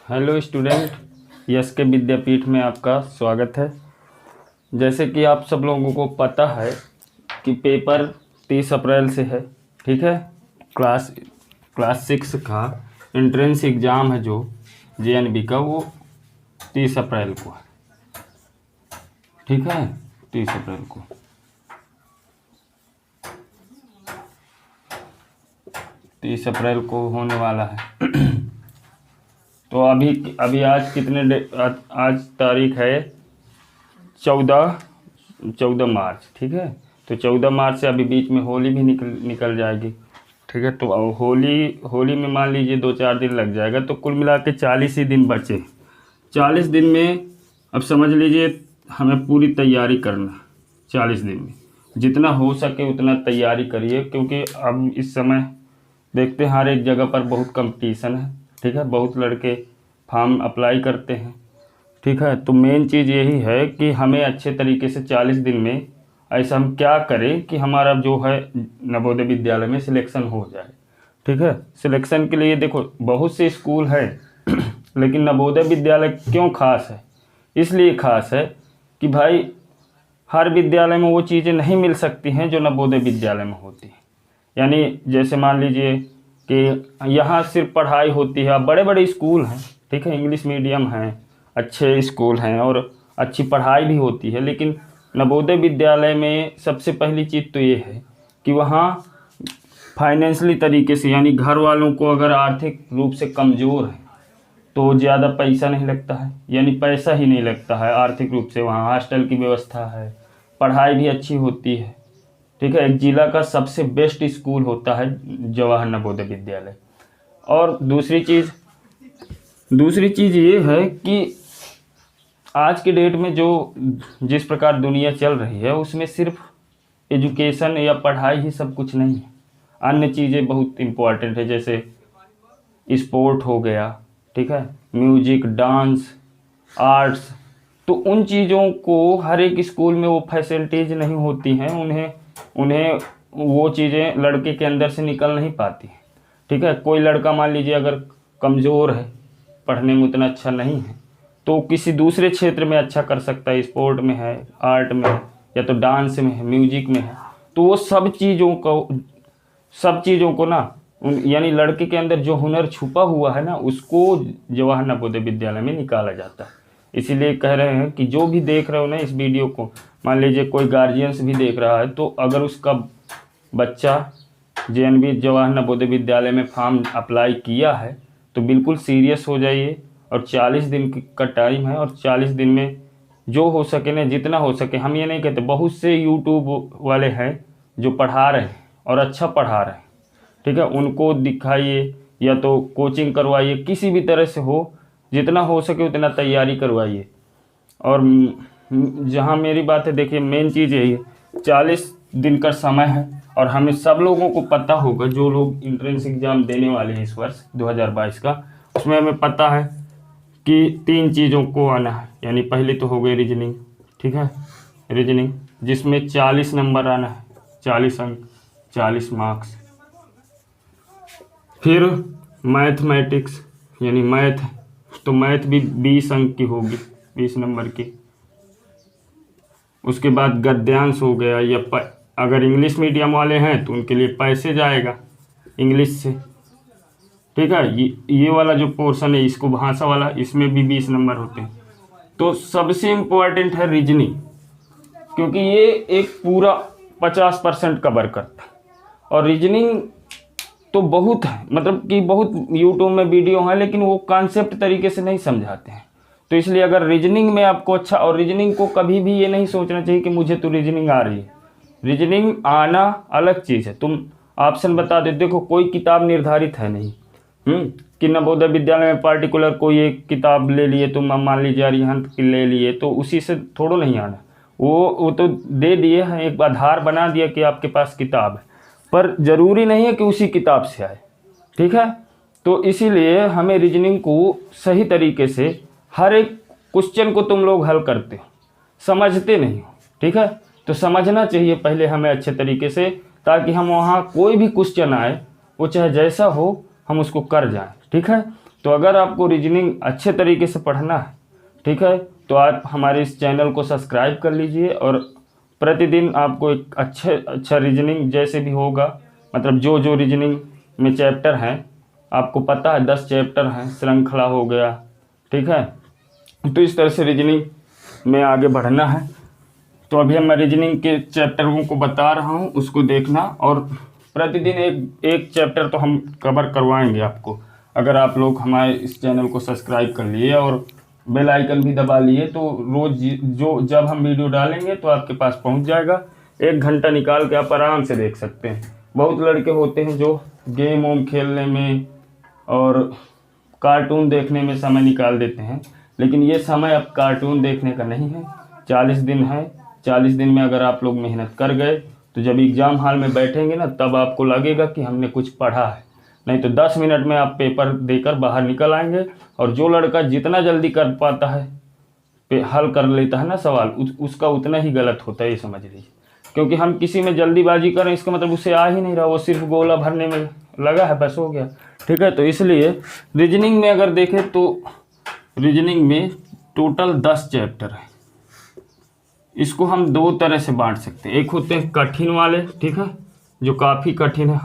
Hello student, yes के विद्यापीठ में आपका स्वागत है। जैसे कि आप सब लोगों को पता है कि पेपर 30 अप्रैल से है। ठीक है, क्लास 6 का एंट्रेंस एग्ज़ाम है जो जेएनबी का, वो 30 अप्रैल को है। ठीक है, 30 अप्रैल को 30 अप्रैल को होने वाला है। तो अभी आज आज तारीख है 14 मार्च। ठीक है, तो 14 मार्च से अभी बीच में होली भी निकल जाएगी। ठीक है, तो अब होली में मान लीजिए 2-4 दिन लग जाएगा, तो कुल मिला के 40 ही दिन बचे। 40 दिन में अब समझ लीजिए हमें पूरी तैयारी करना। 40 दिन में जितना हो सके उतना तैयारी करिए, क्योंकि अब इस समय देखते हैं हर एक जगह पर बहुत कंपटीशन है। ठीक है, बहुत लड़के फॉर्म अप्लाई करते हैं। ठीक है, तो मेन चीज़ यही है कि हमें अच्छे तरीके से 40 दिन में ऐसा हम क्या करें कि हमारा जो है नवोदय विद्यालय में सिलेक्शन हो जाए। ठीक है, सिलेक्शन के लिए देखो बहुत से स्कूल है लेकिन नवोदय विद्यालय क्यों खास है? इसलिए खास है कि भाई हर विद्यालय में वो चीज़ें नहीं मिल सकती हैं जो नवोदय विद्यालय में होती हैं। यानी जैसे मान लीजिए कि यहाँ सिर्फ पढ़ाई होती है। बड़े बड़े स्कूल हैं, ठीक है, इंग्लिश मीडियम हैं, अच्छे स्कूल हैं और अच्छी पढ़ाई भी होती है, लेकिन नवोदय विद्यालय में सबसे पहली चीज़ तो ये है कि वहाँ फाइनेंशियली तरीके से, यानी घर वालों को अगर आर्थिक रूप से कमज़ोर है तो ज़्यादा पैसा नहीं लगता है, यानी पैसा ही नहीं लगता है आर्थिक रूप से। वहाँ हॉस्टल की व्यवस्था है, पढ़ाई भी अच्छी होती है। ठीक है, एक जिला का सबसे बेस्ट स्कूल होता है जवाहर नवोदय विद्यालय। और दूसरी चीज़ ये है कि आज के डेट में जो जिस प्रकार दुनिया चल रही है उसमें सिर्फ एजुकेशन या पढ़ाई ही सब कुछ नहीं है, अन्य चीज़ें बहुत इम्पोर्टेंट है, जैसे स्पोर्ट हो गया, ठीक है, म्यूजिक, डांस, आर्ट्स। तो उन चीज़ों को हर एक स्कूल में वो फैसिलिटीज़ नहीं होती हैं, उन्हें वो चीज़ें लड़के के अंदर से निकल नहीं पाती। ठीक है, कोई लड़का मान लीजिए अगर कमज़ोर है, पढ़ने में उतना अच्छा नहीं है, तो किसी दूसरे क्षेत्र में अच्छा कर सकता है, स्पोर्ट में है, आर्ट में है, या तो डांस में है, म्यूजिक में है। तो वो सब चीज़ों को ना यानी लड़के के अंदर जो हुनर छुपा हुआ है ना, उसको जवाहर नवोदय विद्यालय में निकाला जाता है। इसीलिए कह रहे हैं कि जो भी देख रहे हो ना इस वीडियो को, मान लीजिए कोई गार्जियंस भी देख रहा है, तो अगर उसका बच्चा जेएनबी जवाहर नवोदय विद्यालय में फॉर्म अप्लाई किया है तो बिल्कुल सीरियस हो जाइए। और 40 दिन का टाइम है, और 40 दिन में जो हो सके ना, जितना हो सके, हम ये नहीं कहते, बहुत से यूट्यूब वाले हैं जो पढ़ा रहे हैं और अच्छा पढ़ा रहे हैं। ठीक है, उनको दिखाइए या तो कोचिंग करवाइए, किसी भी तरह से हो, जितना हो सके उतना तैयारी करवाइए। और जहाँ मेरी बात है, देखिए मेन चीज़ यही है, 40 दिन का समय है और हमें सब लोगों को पता होगा, जो लोग इंट्रेंस एग्ज़ाम देने वाले हैं इस वर्ष 2022 का, उसमें हमें पता है कि 3 चीज़ों को आना है। यानी पहले तो हो गई रीजनिंग, ठीक है, रीजनिंग जिसमें 40 नंबर आना है, 40 अंक, 40 मार्क्स। फिर मैथमेटिक्स यानी मैथ, तो मैथ भी 20 अंक की होगी, 20 नंबर की। उसके बाद गद्यांश हो गया, या अगर इंग्लिश मीडियम वाले हैं तो उनके लिए पैसे जाएगा इंग्लिश से। ठीक है, ये वाला जो पोर्शन है, इसको भाषा वाला, इसमें भी 20 नंबर होते हैं। तो सबसे इम्पोर्टेंट है रीजनिंग, क्योंकि ये एक पूरा 50% कवर करता है। और रीजनिंग तो बहुत है, मतलब कि बहुत यूट्यूब में वीडियो है, लेकिन वो कॉन्सेप्ट तरीके से नहीं समझाते हैं। तो इसलिए अगर रीजनिंग में आपको अच्छा, और रीजनिंग को कभी भी ये नहीं सोचना चाहिए कि मुझे तो रीजनिंग आ रही है। रीजनिंग आना अलग चीज़ है। तुम ऑप्शन बता दे, देखो कोई किताब निर्धारित है नहीं कि नवोदय विद्यालय में पार्टिकुलर कोई एक किताब ले लिए, तुम मान लीजिए अरिहंत की ले लिए, तो उसी से थोड़ा नहीं आना। वो तो दे दिए हैं, एक आधार बना दिया कि आपके पास किताब है, पर ज़रूरी नहीं है कि उसी किताब से आए। ठीक है, तो इसीलिए हमें रीजनिंग को सही तरीके से, हर एक क्वेश्चन को तुम लोग हल करते हो, समझते नहीं हो। ठीक है, तो समझना चाहिए पहले हमें अच्छे तरीके से, ताकि हम वहाँ कोई भी क्वेश्चन आए, वो चाहे जैसा हो, हम उसको कर जाएं। ठीक है, तो अगर आपको रीजनिंग अच्छे तरीके से पढ़ना है, ठीक है, तो आप हमारे इस चैनल को सब्सक्राइब कर लीजिए और प्रतिदिन आपको एक अच्छा रीजनिंग जैसे भी होगा, मतलब जो जो रीजनिंग में चैप्टर हैं, आपको पता है 10 चैप्टर हैं, श्रृंखला हो गया, ठीक है, तो इस तरह से रीजनिंग में आगे बढ़ना है। तो अभी मैं रीजनिंग के चैप्टरों को बता रहा हूँ, उसको देखना और प्रतिदिन एक चैप्टर तो हम कवर करवाएंगे आपको, अगर आप लोग हमारे इस चैनल को सब्सक्राइब कर लिए और बेल आइकन भी दबा लिए, तो रोज़ जब हम वीडियो डालेंगे तो आपके पास पहुंच जाएगा। 1 घंटा निकाल के आप आराम से देख सकते हैं। बहुत लड़के होते हैं जो गेम वोम खेलने में और कार्टून देखने में समय निकाल देते हैं, लेकिन ये समय अब कार्टून देखने का नहीं है। 40 दिन है, 40 दिन में अगर आप लोग मेहनत कर गए तो जब एग्ज़ाम हॉल में बैठेंगे ना, तब आपको लगेगा कि हमने कुछ पढ़ा है। नहीं तो 10 मिनट में आप पेपर देकर बाहर निकल आएंगे। और जो लड़का जितना जल्दी कर पाता है, हल कर लेता है ना सवाल, उसका उतना ही गलत होता है, ये समझ लीजिए। क्योंकि हम किसी में जल्दीबाजी करें, इसका मतलब उसे आ ही नहीं रहा, वो सिर्फ गोला भरने में लगा है, बस हो गया, ठीक है। तो इसलिए रीजनिंग में अगर देखें तो रीजनिंग में टोटल 10 चैप्टर है। इसको हम 2 तरह से बांट सकते हैं। एक होते हैं कठिन वाले, ठीक है, जो काफ़ी कठिन है,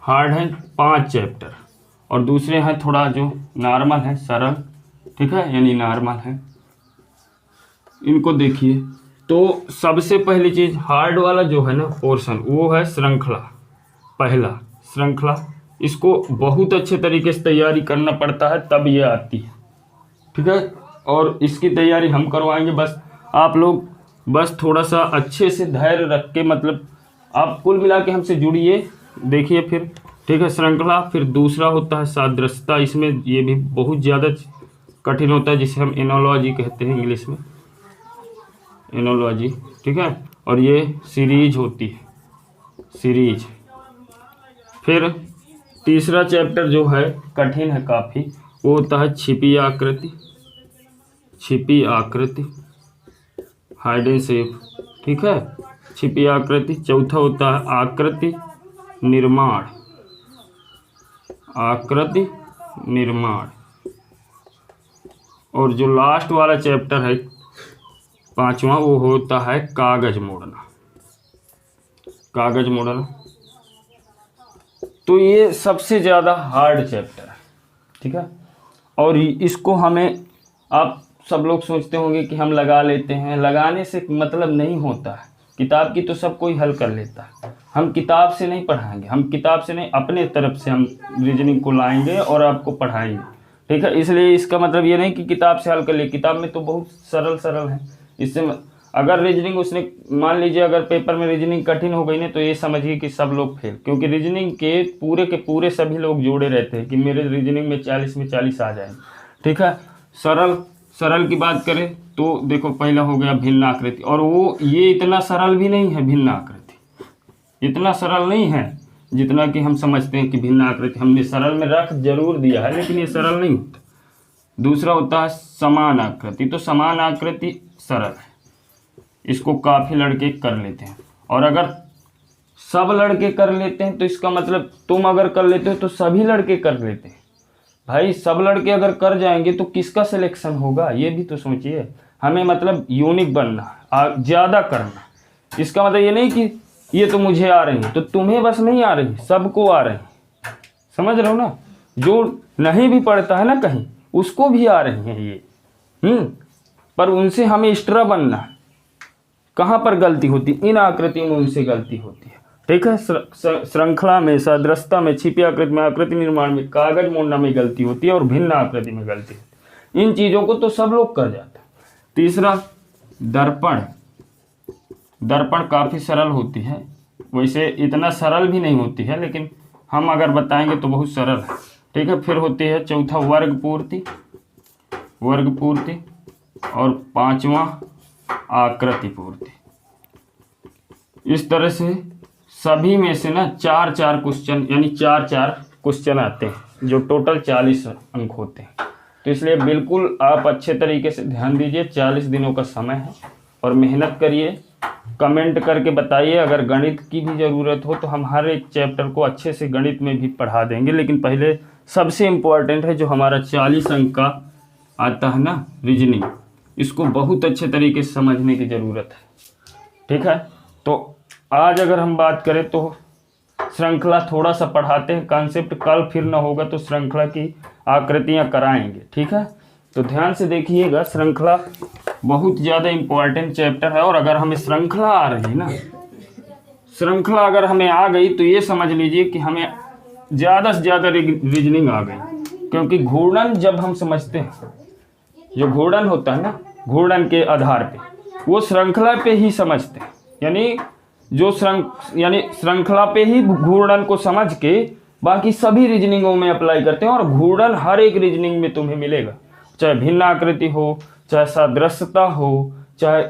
हार्ड है 5 चैप्टर, और दूसरे हैं थोड़ा जो नॉर्मल है, सरल, ठीक है, यानी नॉर्मल है। इनको देखिए, तो सबसे पहली चीज़ हार्ड वाला जो है ना पोर्शन, वो है श्रृंखला, पहला श्रृंखला। इसको बहुत अच्छे तरीके से तैयारी करना पड़ता है, तब ये आती है, ठीक है। और इसकी तैयारी हम करवाएंगे, बस आप लोग बस थोड़ा सा अच्छे से धैर्य रख के, मतलब आप कुल मिला के हमसे जुड़िए, देखिए फिर, ठीक है। श्रृंखला, फिर दूसरा होता है सादृश्यता। इसमें ये भी बहुत ज़्यादा कठिन होता है, जिसे हम एनोलॉजी कहते हैं इंग्लिश में, एनोलॉजी, ठीक है। और ये सीरीज होती है, सीरीज। फिर तीसरा चैप्टर जो है कठिन है काफ़ी, वो होता है छिपी आकृति, हाइड एंड सेफ, ठीक है, छिपी आकृति। चौथा होता है आकृति निर्माण। और जो लास्ट वाला चैप्टर है 5वां, वो होता है कागज मोड़ना। तो ये सबसे ज़्यादा हार्ड चैप्टर है, ठीक है। और इसको हमें, आप सब लोग सोचते होंगे कि हम लगा लेते हैं, लगाने से मतलब नहीं होता है। किताब की तो सब कोई हल कर लेता है, हम किताब से नहीं पढ़ाएंगे, हम किताब से नहीं, अपने तरफ से हम रीजनिंग को लाएंगे और आपको पढ़ाएंगे, ठीक है। इसलिए इसका मतलब ये नहीं कि किताब से हल कर लिए, किताब में तो बहुत सरल है। इससे अगर रीजनिंग उसने, मान लीजिए अगर पेपर में रीजनिंग कठिन हो गई ना, तो ये समझिए कि सब लोग फेल, क्योंकि रीजनिंग के पूरे सभी लोग जोड़े रहते हैं कि मेरे रीजनिंग में 40 में 40 आ जाएंगे, ठीक है। सरल की बात करें तो देखो, पहला हो गया भिन्न आकृति, और वो ये इतना सरल भी नहीं है, भिन्न आकृति इतना सरल नहीं है जितना कि हम समझते हैं कि भिन्न आकृति हमने सरल में रख जरूर दिया है, लेकिन ये सरल नहीं होता। दूसरा होता है समान आकृति। तो समान आकृति सरल है, इसको काफ़ी लड़के कर लेते हैं, और अगर सब लड़के कर लेते हैं तो इसका मतलब तुम अगर कर लेते हो तो सभी लड़के कर लेते हैं। भाई सब लड़के अगर कर जाएंगे तो किसका सिलेक्शन होगा, ये भी तो सोचिए। हमें मतलब यूनिक बनना, ज़्यादा करना। इसका मतलब ये नहीं कि ये तो मुझे आ रही है तो तुम्हें बस नहीं आ रही, सबको आ रही, समझ रहे हो ना। जो नहीं भी पढ़ता है ना कहीं, उसको भी आ रही है ये, पर उनसे हमें एक्स्ट्रा बनना है। कहाँ पर गलती होती, इन आकृतियों में उनसे गलती होती है, ठीक है। श्रृंखला में, सादृश्यता में, छिपी आकृति में, आकृति निर्माण में, कागज मोड़ना में गलती होती है, और भिन्न आकृति में गलती होती है। इन चीज़ों को तो सब लोग कर जाते हैं। तीसरा दर्पण काफ़ी सरल होती है, वैसे इतना सरल भी नहीं होती है, लेकिन हम अगर बताएंगे तो बहुत सरल है, ठीक है। फिर होती है चौथा वर्ग पूर्ति, और 5वां आकृति पूर्ति। इस तरह से सभी में से ना 4-4 क्वेश्चन, यानी 4-4 क्वेश्चन आते हैं, जो टोटल 40 अंक होते हैं। तो इसलिए बिल्कुल आप अच्छे तरीके से ध्यान दीजिए। 40 दिनों का समय है और मेहनत करिए। कमेंट करके बताइए, अगर गणित की भी ज़रूरत हो तो हम हर एक चैप्टर को अच्छे से गणित में भी पढ़ा देंगे, लेकिन पहले सबसे इम्पोर्टेंट है जो हमारा 40 अंक का आता है ना रीजनिंग, इसको बहुत अच्छे तरीके से समझने की ज़रूरत है। ठीक है, तो आज अगर हम बात करें तो श्रृंखला थोड़ा सा पढ़ाते हैं कॉन्सेप्ट, कल फिर ना होगा तो श्रृंखला की आकृतियां कराएंगे। ठीक है, तो ध्यान से देखिएगा, श्रृंखला बहुत ज़्यादा इम्पोर्टेंट चैप्टर है। और अगर हमें श्रृंखला आ रही है ना, श्रृंखला अगर हमें आ गई तो ये समझ लीजिए कि हमें ज़्यादा से ज़्यादा रीजनिंग आ गई, क्योंकि घूर्णन जब हम समझते हैं, जो घूर्णन होता है ना, घूर्णन के आधार पे वो श्रृंखला पे ही समझते हैं, यानी जो श्रृंखला पे ही घूर्णन को समझ के बाकी सभी रीजनिंगों में अप्लाई करते हैं। और घूर्णन हर एक रीजनिंग में तुम्हें मिलेगा, चाहे भिन्न आकृति हो, चाहे सादृश्यता हो, चाहे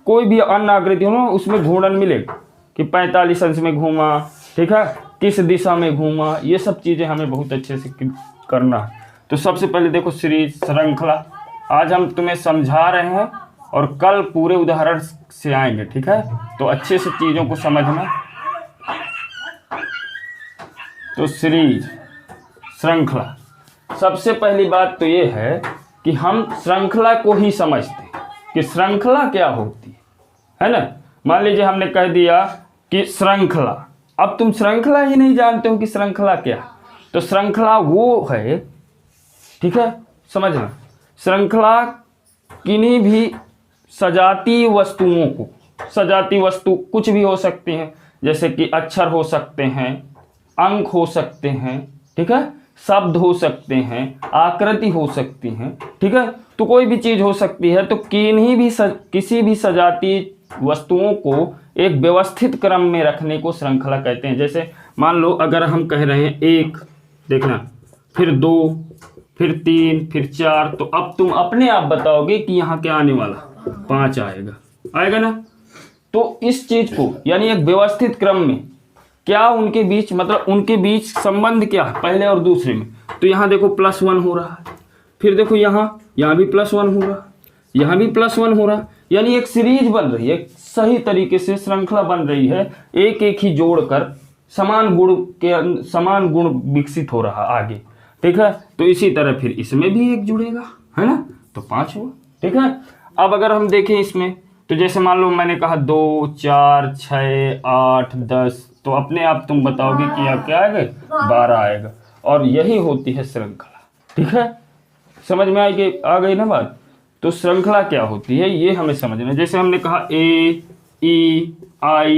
कोई भी अन्य आकृति हो ना, उसमें घूर्णन मिलेगा कि 45 अंश में घूमा, ठीक है, किस दिशा में घूमा, ये सब चीज़ें हमें बहुत अच्छे से करना है। तो सबसे पहले देखो सीरीज श्रृंखला, आज हम तुम्हें समझा रहे हैं और कल पूरे उदाहरण से आएंगे। ठीक है, तो अच्छे से चीज़ों को समझना। तो सीरीज श्रृंखला, सबसे पहली बात तो ये है कि हम श्रृंखला को ही समझते हैं कि श्रृंखला क्या होती है ना। मान लीजिए हमने कह दिया कि श्रृंखला, अब तुम श्रृंखला ही नहीं जानते हो कि श्रृंखला क्या है, तो श्रृंखला वो है, ठीक है, समझना, श्रृंखला किन्हीं भी सजाती वस्तुओं को, सजाती वस्तु कुछ भी हो सकती हैं, जैसे कि अक्षर हो सकते हैं, अंक हो सकते हैं, ठीक है, शब्द हो सकते हैं, आकृति हो सकती हैं, ठीक है, तो कोई भी चीज़ हो सकती है। तो किन्हीं भी किसी भी सजाती वस्तुओं को एक व्यवस्थित क्रम में रखने को श्रृंखला कहते हैं। जैसे मान लो अगर हम कह रहे हैं 1, देखना, फिर 2, फिर 3, फिर 4, तो अब तुम अपने आप बताओगे कि यहाँ क्या आने वाला, 5 आएगा ना। तो इस चीज को यानी एक व्यवस्थित क्रम में क्या उनके बीच, मतलब उनके बीच संबंध क्या है पहले और दूसरे में, तो यहाँ देखो +1 हो रहा है, फिर देखो यहाँ भी +1 हो रहा, यहाँ भी +1 हो रहा, यानी एक सीरीज बन रही है, सही तरीके से श्रृंखला बन रही है, एक एक ही जोड़कर समान गुण विकसित हो रहा आगे। ठीक है, तो इसी तरह फिर इसमें भी एक जुड़ेगा, है ना, तो 5 हुआ। ठीक है, अब अगर हम देखें इसमें, तो जैसे मान लो मैंने कहा 2, 4, 6, 8, 10, तो अपने आप तुम बताओगे कि यहाँ क्या आएगा, 12 आएगा। और यही होती है श्रृंखला। ठीक है, समझ में आ गई ना बात। तो श्रृंखला क्या होती है ये हमें समझना। जैसे हमने कहा A, E, I,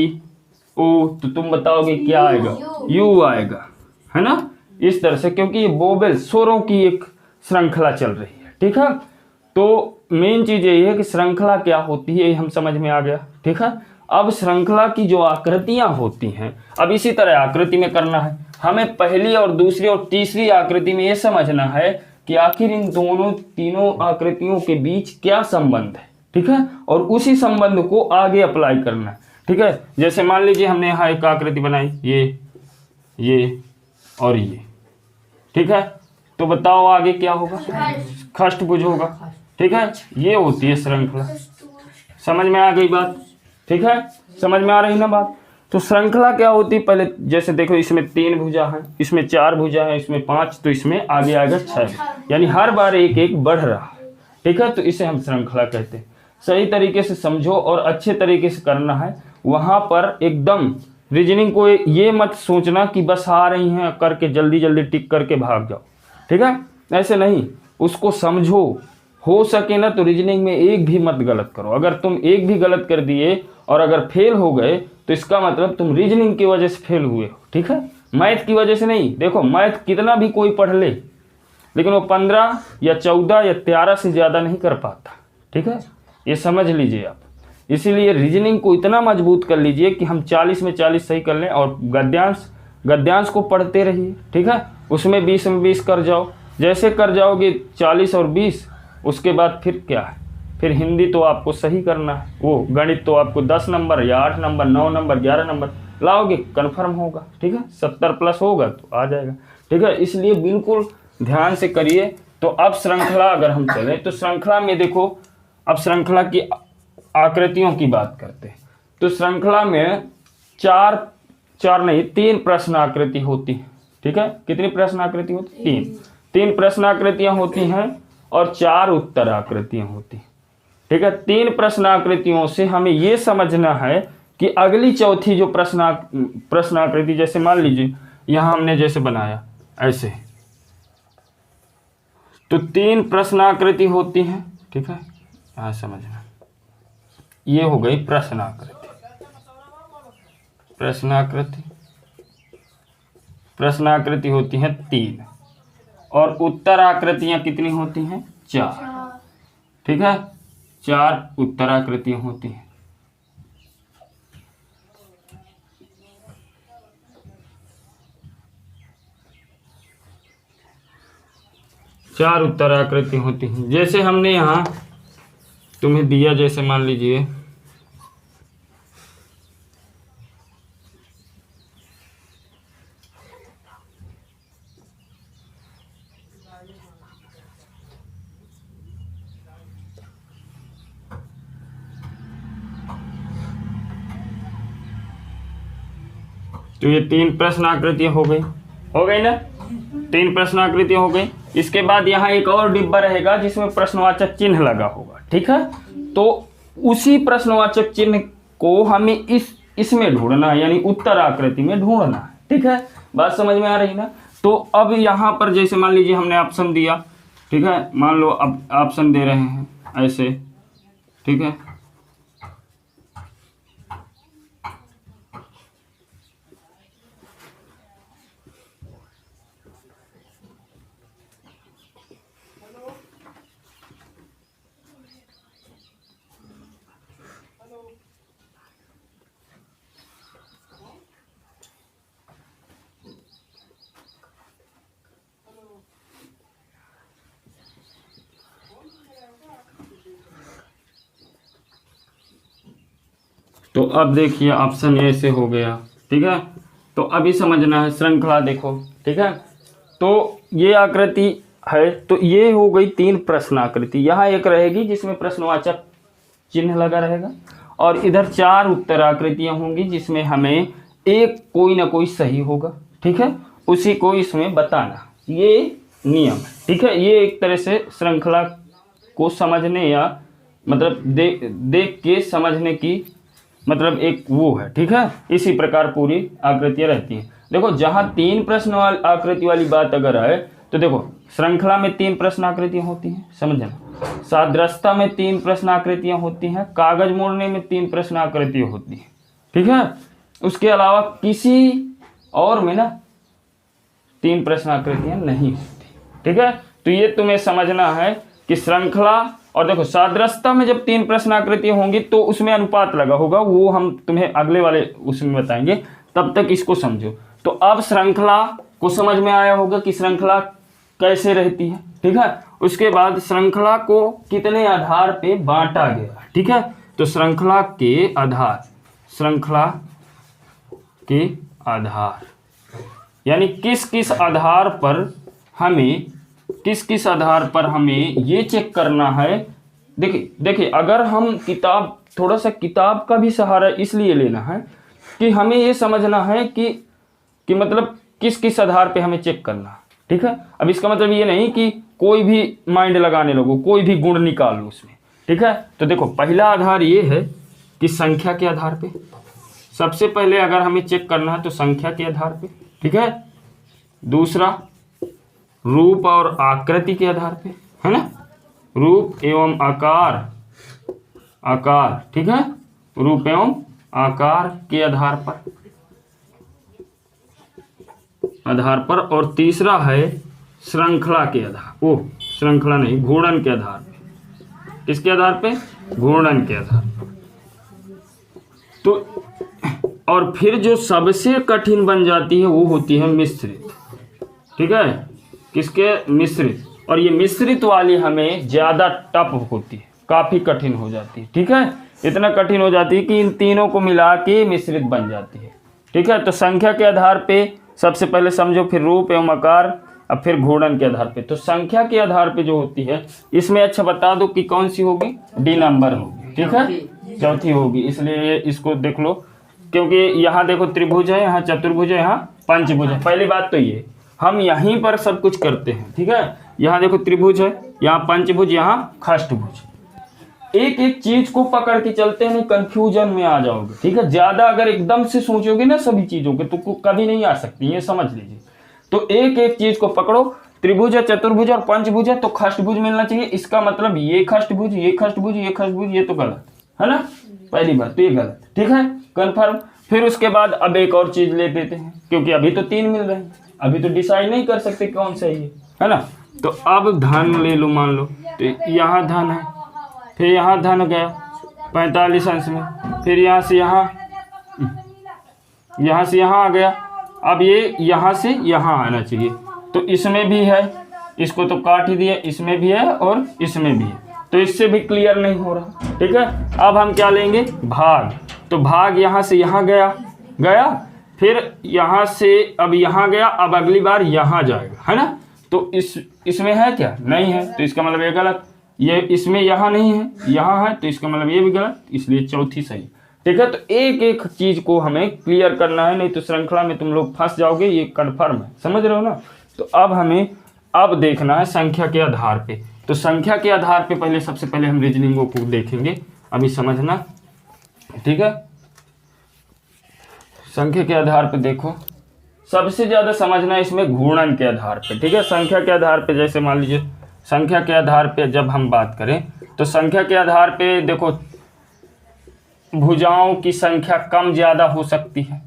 O, तो तुम बताओगे क्या आएगा, U आएगा, है ना, इस तरह से, क्योंकि ये वोवेल स्वरों की एक श्रृंखला चल रही है। ठीक है, तो मेन चीज यही है कि श्रृंखला क्या होती है, ये हम समझ में आ गया। ठीक है, अब श्रृंखला की जो आकृतियां होती हैं, अब इसी तरह आकृति में करना है हमें। पहली और दूसरी और तीसरी आकृति में ये समझना है कि आखिर इन तीनों आकृतियों के बीच क्या संबंध है। ठीक है, और उसी संबंध को आगे अप्लाई करना है। ठीक है, जैसे मान लीजिए हमने यहाँ एक आकृति बनाई, ये और ये। ठीक है, तो बताओ आगे क्या होगा, षष्ठभुज होगा। ठीक है, ये होती है श्रृंखला। समझ में आ गई बात। ठीक है, समझ में आ रही ना बात। तो श्रृंखला क्या होती है, पहले जैसे देखो इसमें 3 भुजा है, इसमें 4 भुजा है, इसमें 5, तो इसमें आगे आएगा 6, यानी हर बार एक एक बढ़ रहा है। ठीक है, तो इसे हम श्रृंखला कहते हैं। सही तरीके से समझो और अच्छे तरीके से करना है। वहां पर एकदम रीजनिंग को ये मत सोचना कि बस आ रही हैं करके जल्दी जल्दी टिक करके भाग जाओ। ठीक है, ऐसे नहीं, उसको समझो। हो सके ना तो रीजनिंग में एक भी मत गलत करो। अगर तुम एक भी गलत कर दिए और अगर फेल हो गए तो इसका मतलब तुम रीजनिंग की वजह से फेल हुए हो। ठीक है, मैथ की वजह से नहीं। देखो मैथ कितना भी कोई पढ़ ले, लेकिन वो 15 या 14 या 13 से ज़्यादा नहीं कर पाता। ठीक है, ये समझ लीजिए आप। इसीलिए रीजनिंग को इतना मजबूत कर लीजिए कि हम 40 में 40 सही कर लें, और गद्यांश को पढ़ते रहिए। ठीक है, उसमें 20 में 20 कर जाओ। जैसे कर जाओगे 40 और 20, उसके बाद फिर क्या है, फिर हिंदी तो आपको सही करना है, वो गणित तो आपको 10 नंबर या 8 नंबर 9 नंबर 11 नंबर लाओगे, कन्फर्म होगा। ठीक है, 70+ होगा तो आ जाएगा। ठीक है, इसलिए बिल्कुल ध्यान से करिए। तो अब श्रृंखला अगर हम चलें तो श्रृंखला में देखो, अब श्रृंखला की आकृतियों की बात करते हैं। तो श्रृंखला में 3 प्रश्न आकृति होती है। ठीक है, कितनी प्रश्न आकृति होती? 3 प्रश्न आकृतियां होती हैं और 4 उत्तर आकृतियां होती हैं। ठीक है, 3 प्रश्न आकृतियों से हमें यह समझना है कि अगली चौथी जो प्रश्न आकृति, जैसे मान लीजिए यहां हमने जैसे बनाया ऐसे, तो 3 प्रश्न आकृति होती हैं। ठीक है, यहां समझना, ये हो गई प्रश्न आकृति। प्रश्न आकृति होती हैं 3 और उत्तर आकृतियां कितनी होती हैं? 4। ठीक है, 4 उत्तर आकृतियां होती हैं। चार उत्तर आकृति होती हैं। जैसे हमने यहां तुम्हें दिया, जैसे मान लीजिए तो ये 3 प्रश्न आकृतियां हो गई ना? 3 प्रश्न आकृतियां हो गई। इसके बाद यहाँ एक और डिब्बा रहेगा जिसमें प्रश्नवाचक चिन्ह लगा होगा। ठीक है, तो उसी प्रश्नवाचक चिन्ह को हमें इसमें ढूंढना है, यानी उत्तर आकृति में ढूंढना है। ठीक है, बात समझ में आ रही ना? तो अब यहाँ पर जैसे मान लीजिए हमने ऑप्शन दिया। ठीक है, मान लो अब ऑप्शन दे रहे हैं ऐसे। ठीक है, तो अब देखिए ऑप्शन ए से हो गया। ठीक है, तो अभी समझना है श्रृंखला, देखो। ठीक है, तो ये आकृति है, तो ये हो गई 3 प्रश्न आकृति। यहाँ एक रहेगी जिसमें प्रश्नवाचक चिन्ह लगा रहेगा और इधर 4 उत्तर आकृतियां होंगी जिसमें हमें एक कोई ना कोई सही होगा। ठीक है, उसी को इसमें बताना, ये नियम है। ठीक है, ये एक तरह से श्रृंखला को समझने या मतलब देख के समझने की मतलब एक वो है। ठीक है, इसी प्रकार पूरी आकृतियां रहती हैं। देखो, जहां 3 प्रश्न आकृति वाली बात अगर आए तो देखो श्रृंखला में 3 प्रश्न आकृतियां होती हैं, समझना। सादृश्यता में 3 प्रश्न आकृतियां होती हैं, कागज मोड़ने में 3 प्रश्न आकृतियां होती हैं। ठीक है, उसके अलावा किसी और में ना 3 प्रश्न आकृतियां नहीं होती। ठीक है, तो ये तुम्हें समझना है कि श्रृंखला और देखो सादृश्यता में जब 3 प्रश्न आकृतियां होंगी तो उसमें अनुपात लगा होगा, वो हम तुम्हें अगले वाले उसमें बताएंगे, तब तक इसको समझो। तो अब श्रृंखला को समझ में आया होगा कि श्रृंखला कैसे रहती है। ठीक है, उसके बाद श्रृंखला को कितने आधार पे बांटा गया। ठीक है, तो श्रृंखला के आधार यानी किस किस आधार पर हमें ये चेक करना है। देखिए अगर हम थोड़ा सा किताब का भी सहारा इसलिए लेना है कि हमें ये समझना है कि मतलब किस किस आधार पे हमें चेक करना है। ठीक है, अब इसका मतलब ये नहीं कि कोई भी माइंड लगाने लगो, कोई भी गुण निकाल लो उसमें। ठीक है, तो देखो पहला आधार ये है कि संख्या के आधार पे, सबसे पहले अगर हमें चेक करना है तो संख्या के आधार पे। ठीक है, दूसरा रूप और आकृति के आधार पे, है ना, रूप एवं आकार। ठीक है, रूप एवं आकार के आधार पर और तीसरा है श्रृंखला के आधार, श्रृंखला नहीं, घूर्णन के आधार पे। किसके आधार पे? घूर्णन के आधार पर। तो और फिर जो सबसे कठिन बन जाती है वो होती है मिश्रित। ठीक है, किसके? मिश्रित। और ये मिश्रित वाली हमें ज्यादा टफ होती है, काफी कठिन हो जाती है। ठीक है, इतना कठिन हो जाती है कि इन तीनों को मिला के मिश्रित बन जाती है। ठीक है, तो संख्या के आधार पे सबसे पहले समझो, फिर रूप एवं आकार, अब फिर घूर्णन के आधार पे। तो संख्या के आधार पे जो होती है इसमें अच्छा बता दो कि कौन सी होगी? डी नंबर होगी। ठीक है, चौथी होगी, इसलिए इसको देख लो, क्योंकि यहाँ देखो त्रिभुज है, यहाँ चतुर्भुज है, यहाँ पंचभुज है। पहली बात तो ये हम यहीं पर सब कुछ करते हैं, ठीक है। यहाँ देखो त्रिभुज है, यहाँ पंचभुज, यहाँ खष्टभुज। एक एक चीज को पकड़ के चलते हैं, नहीं कंफ्यूजन में आ जाओगे, ठीक है। ज्यादा अगर एकदम से सोचोगे ना सभी चीजों के तो कभी नहीं आ सकती, ये समझ लीजिए। तो एक एक चीज को पकड़ो, त्रिभुज है, चतुर्भुज और पंचभुज है तो खष्टभुज मिलना चाहिए। इसका मतलब ये खष्टभुज, ये खष्टभुज, ये खष्टभुज, ये तो गलत है ना, पहली बात तो ये गलत, ठीक है, कंफर्म। फिर उसके बाद अब एक और चीज ले लेते हैं, क्योंकि अभी तो 3 मिल रहे हैं, अभी तो डिसाइड नहीं कर सकते कौन सही है ना। तो अब धन ले लो, मान लो तो यहाँ धन है, फिर यहाँ धन गया 45 अंश में, फिर यहाँ से यहाँ आ गया। अब ये यहाँ से यहाँ आना चाहिए, तो इसमें भी है, इसको तो काट ही दिया, इसमें भी है और इसमें भी है, तो इससे भी क्लियर नहीं हो रहा, ठीक है। अब हम क्या लेंगे, भाग। तो भाग यहाँ से यहाँ गया, फिर यहाँ से अब यहाँ गया, अब अगली बार यहाँ जाएगा, है ना। तो इसमें है क्या, नहीं है, तो इसका मतलब ये गलत। ये इसमें यहाँ नहीं है, यहाँ है, तो इसका मतलब ये भी गलत, इसलिए चौथी सही, ठीक है। तो एक एक चीज को हमें क्लियर करना है, नहीं तो श्रृंखला में तुम लोग फंस जाओगे, ये कन्फर्म है, समझ रहे हो ना। तो अब हमें अब देखना है संख्या के आधार पे। तो संख्या के आधार पे पहले सबसे पहले हम रीजनिंगों को देखेंगे, अभी समझना, ठीक है। संख्या के आधार पे देखो, सबसे ज्यादा समझना इसमें घूर्णन के आधार पे, ठीक है। संख्या के आधार पे जैसे मान लीजिए, संख्या के आधार पे जब हम बात करें तो संख्या के आधार पे देखो भुजाओं की संख्या कम ज्यादा हो सकती है।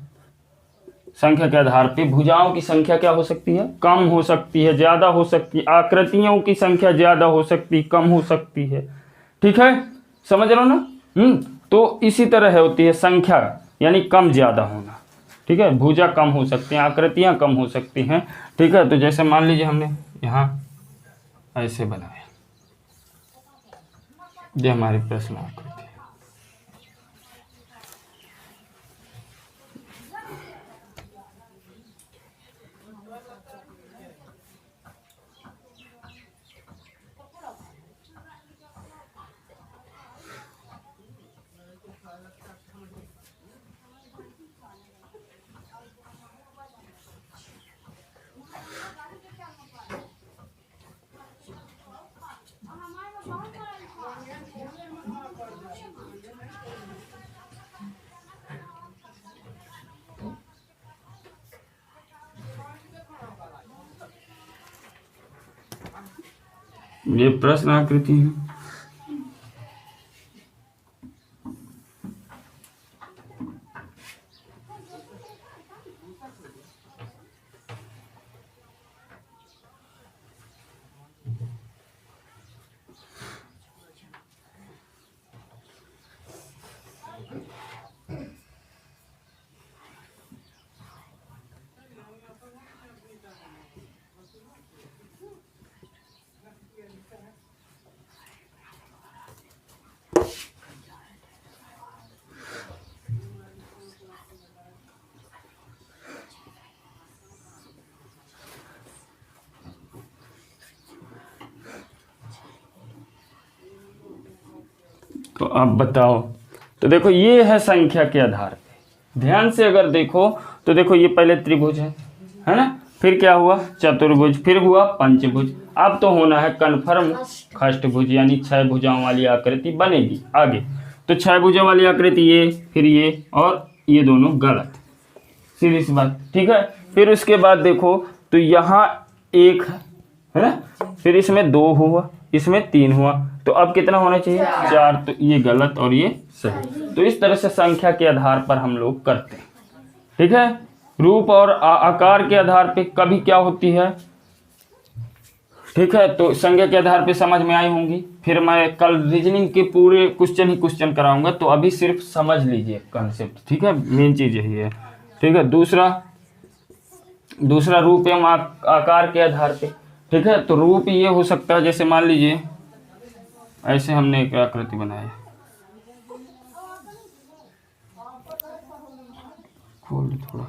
संख्या के आधार पे भुजाओं की संख्या क्या हो सकती है, कम हो सकती है, ज्यादा हो सकती है। आकृतियों की संख्या ज्यादा हो सकती है, कम हो सकती है, ठीक है, समझ रहे हो ना। तो इसी तरह होती है संख्या, यानी कम ज्यादा होना, ठीक है। भुजा कम हो सकती हैं, आकृतियां कम हो सकती हैं, ठीक है। तो जैसे मान लीजिए हमने यहाँ ऐसे बनाया, ये हमारी प्रश्न आकृति है। ये प्रश्न आकृति है। तो अब बताओ, तो देखो ये है संख्या के आधार पे। ध्यान से अगर देखो तो देखो ये पहले त्रिभुज है ना, फिर क्या हुआ चतुर्भुज, फिर हुआ पंचभुज। अब तो होना है कन्फर्म खष्टभुज, यानी 6 भुजाओं वाली आकृति बनेगी आगे। तो 6 भुजाओं वाली आकृति ये, फिर ये और ये दोनों गलत, सीधी सी बात, ठीक है। फिर उसके बाद देखो तो यहाँ 1 है ना, फिर इसमें 2 हुआ, इसमें 3 हुआ, तो अब कितना होना चाहिए 4, तो ये गलत और ये सही। तो इस तरह से संख्या के आधार पर हम लोग करते हैं, ठीक है। रूप और आकार के आधार पे कभी क्या होती है, ठीक है। तो संख्या के आधार पे समझ में आई होंगी। फिर मैं कल रीजनिंग के पूरे क्वेश्चन कराऊंगा, तो अभी सिर्फ समझ लीजिए कॉन्सेप्ट, ठीक है। मेन चीज यही है, ठीक है। दूसरा रूप एवं आकार के आधार पे, ठीक है। तो रूप ये हो सकता है, जैसे मान लीजिए ऐसे हमने एक आकृति बनाया, खोल थोड़ा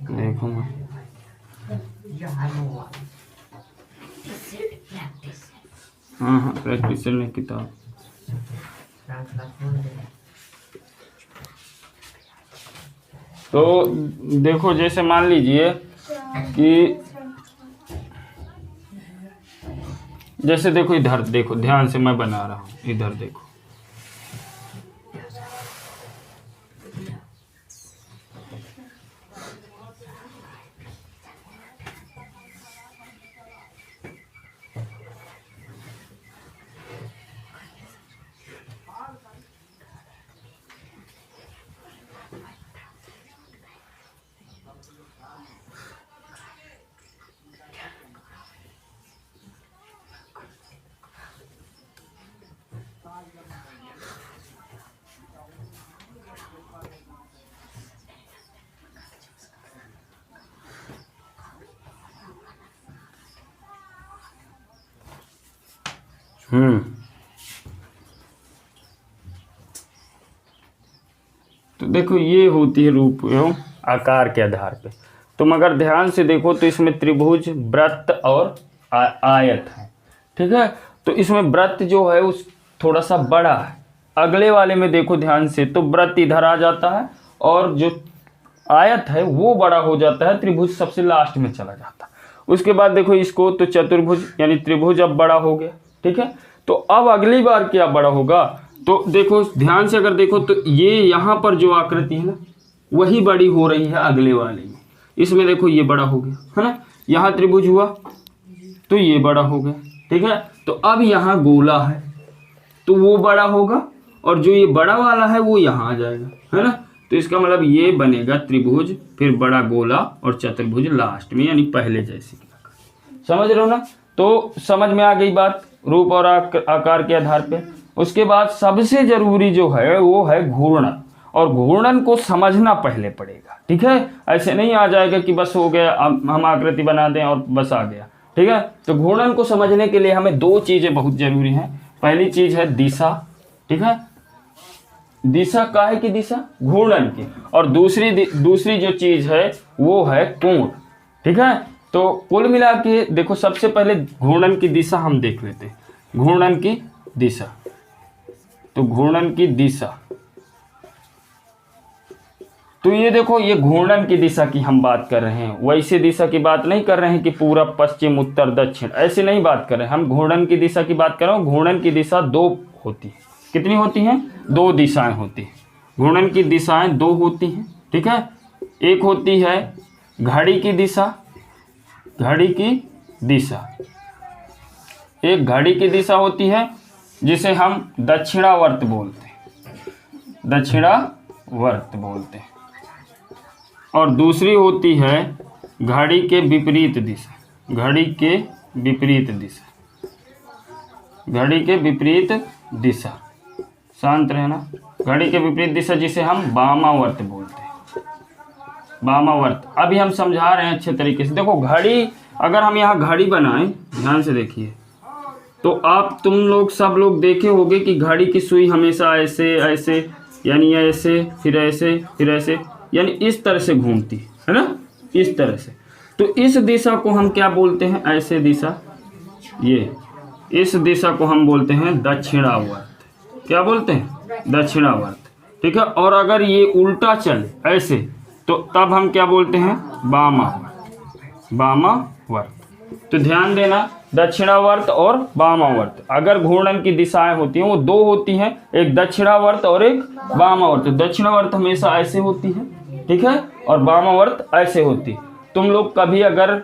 देखूंगा, हाँ प्रैक्टिस चलने किताब। तो देखो जैसे मान लीजिए कि जैसे देखो इधर देखो, ध्यान से मैं बना रहा हूँ, इधर देखो, तो देखो ये होती है रूप एवं आकार के आधार पे। तुम अगर ध्यान से देखो तो इसमें त्रिभुज, वृत्त और आयत है, ठीक है। तो इसमें वृत्त जो है उस थोड़ा सा बड़ा है, अगले वाले में देखो ध्यान से तो वृत्त इधर आ जाता है और जो आयत है वो बड़ा हो जाता है, त्रिभुज सबसे लास्ट में चला जाता है। उसके बाद देखो इसको तो चतुर्भुज यानी त्रिभुज अब बड़ा हो गया, ठीक है। तो अब अगली बार क्या बड़ा होगा, तो देखो ध्यान से अगर देखो तो ये यहाँ पर जो आकृति है ना वही बड़ी हो रही है अगले वाले में। इसमें देखो ये बड़ा हो गया है ना, यहाँ त्रिभुज हुआ तो ये बड़ा हो गया, ठीक है। तो अब यहाँ गोला है तो वो बड़ा होगा और जो ये बड़ा वाला है वो यहाँ आ जाएगा, है ना। तो इसका मतलब ये बनेगा त्रिभुज, फिर बड़ा गोला और चतुर्भुज लास्ट में, यानी पहले जैसे। समझ रहे हो ना। तो समझ में आ गई बात रूप और आकार के आधार पे। उसके बाद सबसे जरूरी जो है वो है घूर्णन, और घूर्णन को समझना पहले पड़ेगा, ठीक है। ऐसे नहीं आ जाएगा कि बस हो गया हम आकृति बना दें और बस आ गया, ठीक है। तो घूर्णन को समझने के लिए हमें दो चीजें बहुत जरूरी हैं। पहली चीज है दिशा, ठीक है। दिशा काहे की दिशा, घूर्णन की। और दूसरी जो चीज है वो है कोण, ठीक है। तो कुल मिला के देखो सबसे पहले घूर्णन की दिशा हम देख लेते हैं। घूर्णन की दिशा, तो घूर्णन की दिशा, तो ये देखो ये घूर्णन की दिशा की हम बात कर रहे हैं, वैसे दिशा की बात नहीं कर रहे हैं कि पूरब पश्चिम उत्तर दक्षिण, ऐसे नहीं बात कर रहे हैं। हम घूर्णन की दिशा की बात कर रहे हैं। घूर्णन की दिशा दो होती है। कितनी होती हैं, दो दिशाएं होती हैं। घूर्णन की दिशाएं दो होती हैं, ठीक है। एक होती है घड़ी की दिशा, घड़ी की दिशा, एक घड़ी की दिशा होती है जिसे हम दक्षिणावर्त बोलते हैं, दक्षिणावर्त बोलते हैं। और दूसरी होती है घड़ी के विपरीत दिशा, घड़ी के विपरीत दिशा, घड़ी के विपरीत दिशा, शांत रहना। घड़ी के विपरीत दिशा जिसे हम वामावर्त बोलते हैं, वामावर्त। अभी हम समझा रहे हैं अच्छे तरीके से। देखो घड़ी, अगर हम यहाँ घड़ी बनाएं, ध्यान से देखिए, तो आप तुम लोग सब लोग देखे होंगे कि घड़ी की सुई हमेशा ऐसे ऐसे, यानी ऐसे फिर ऐसे फिर ऐसे, यानी इस तरह से घूमती है ना, इस तरह से। तो इस दिशा को हम क्या बोलते हैं, ऐसे दिशा, ये इस दिशा को हम बोलते हैं दक्षिणावर्त। क्या बोलते हैं, दक्षिणावर्त, ठीक है। और अगर ये उल्टा चले ऐसे, तो तब हम क्या बोलते हैं, वामावर्त, वामावर्त। तो ध्यान देना, दक्षिणावर्त और वामावर्त। अगर घूर्णन की दिशाएं होती हैं वो दो होती हैं, एक दक्षिणावर्त और एक वामावर्त। दक्षिणावर्त हमेशा ऐसे होती है, ठीक है, और वामावर्त ऐसे होती है। तुम लोग कभी अगर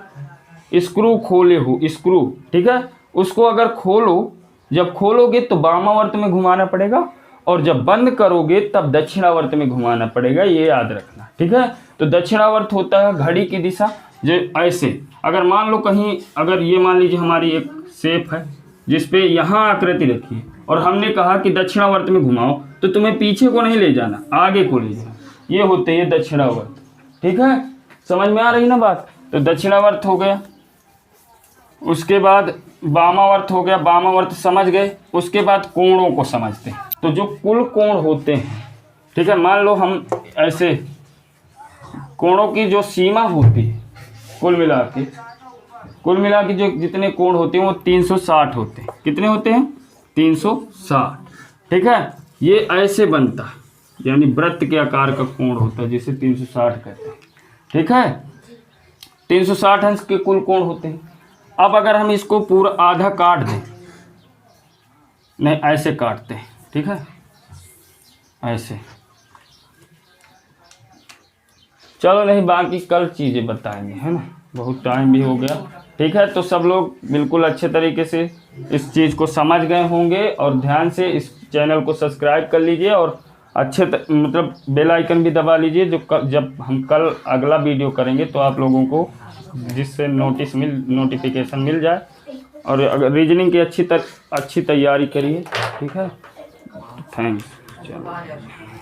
स्क्रू खोले हो, स्क्रू, ठीक है, उसको अगर खोलो, जब खोलोगे तो वामावर्त में घुमाना पड़ेगा और जब बंद करोगे तब दक्षिणावर्त में घुमाना पड़ेगा, ये याद रखना, ठीक है। तो दक्षिणावर्त होता है घड़ी की दिशा, जो ऐसे, अगर मान लो कहीं, अगर ये मान लीजिए हमारी एक शेप है जिसपे यहाँ आकृति रखी है और हमने कहा कि दक्षिणावर्त में घुमाओ, तो तुम्हें पीछे को नहीं ले जाना, आगे को ले जाना, ये होते हैं दक्षिणावर्त, ठीक है। समझ में आ रही ना बात। तो दक्षिणावर्त हो गया, उसके बाद वामावर्त हो गया, वामावर्त समझ गए। उसके बाद कोणों को समझते हैं। तो जो कुल कोण होते हैं, ठीक है, मान लो हम ऐसे, कोणों की जो सीमा होती है कुल मिला के जो जितने कोण होते हैं वो 360 होते हैं। कितने होते हैं, 360, ठीक है। ये ऐसे बनता है, यानी वृत्त के आकार का कोण होता है जिसे 360 कहते हैं, ठीक है। 360 अंश के कुल कोण होते हैं। अब अगर हम इसको पूरा आधा काट दें, नहीं ऐसे काटते हैं, ठीक है, ऐसे। चलो नहीं, बाकी कल चीज़ें बताएंगे, है ना, बहुत टाइम भी हो गया। ठीक है, तो सब लोग बिल्कुल अच्छे तरीके से इस चीज़ को समझ गए होंगे और ध्यान से इस चैनल को सब्सक्राइब कर लीजिए और मतलब बेल आइकन भी दबा लीजिए, जब हम कल अगला वीडियो करेंगे तो आप लोगों को जिससे नोटिफिकेशन मिल जाए। और अगर रीजनिंग की अच्छी तैयारी करिए, ठीक है। थैंक्स। चलो।